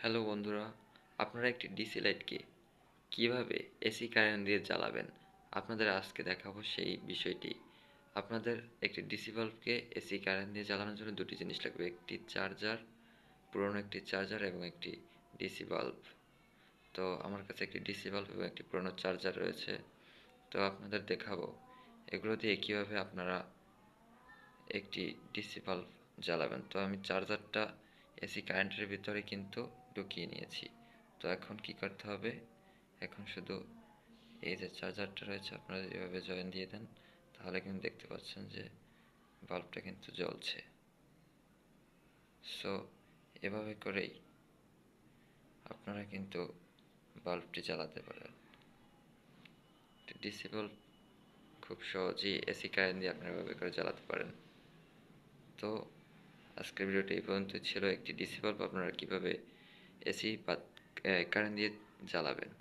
Hello বন্ধুরা, আপনারা একটি ডিসি লাইটকে কীভাবে এসি কারেন্ট দিয়ে জ্বালাবেন আপনাদের আজকে দেখাবো সেই বিষয়টি। আপনাদের একটি ডিসি বাল্বকে এসি কারেন্ট দিয়ে জ্বালানোর জন্য দুটি জিনিস লাগবে, একটি চার্জার, পুরনো একটি চার্জার এবং একটি ডিসি বাল্ব। তো আমার কাছে একটি ডিসি বাল্ব এবং একটি পুরনো চার্জার রয়েছে। তো আপনাদের দেখাবো এগুলো দিয়ে কীভাবে আপনারা একটি ডিসি বাল্ব জ্বালাবেন। তো আমি চার্জারটা এসি কারেন্টের ভিতরে কিন্তু ঢুকিয়ে নিয়েছি। তো এখন কি করতে হবে, এখন শুধু এই যে চার্জারটা রয়েছে আপনারা এভাবে জয়েন দিয়ে দেন, তাহলে কিন্তু দেখতে পাচ্ছেন যে বাল্বটা কিন্তু জ্বলছে। সো এভাবে করেই আপনারা কিন্তু বাল্বটি জ্বালাতে পারেন। ডিসি বাল্ব খুব সহজেই এসি কারেন্ট দিয়ে আপনারা এভাবে করে জ্বালাতে পারেন। তো আজকের ভিডিওটি এই পর্যন্তই ছিল, একটি ডিসি বাল্ব আপনারা কীভাবে এসি বা কারেন্ট দিয়ে জ্বালাবেন।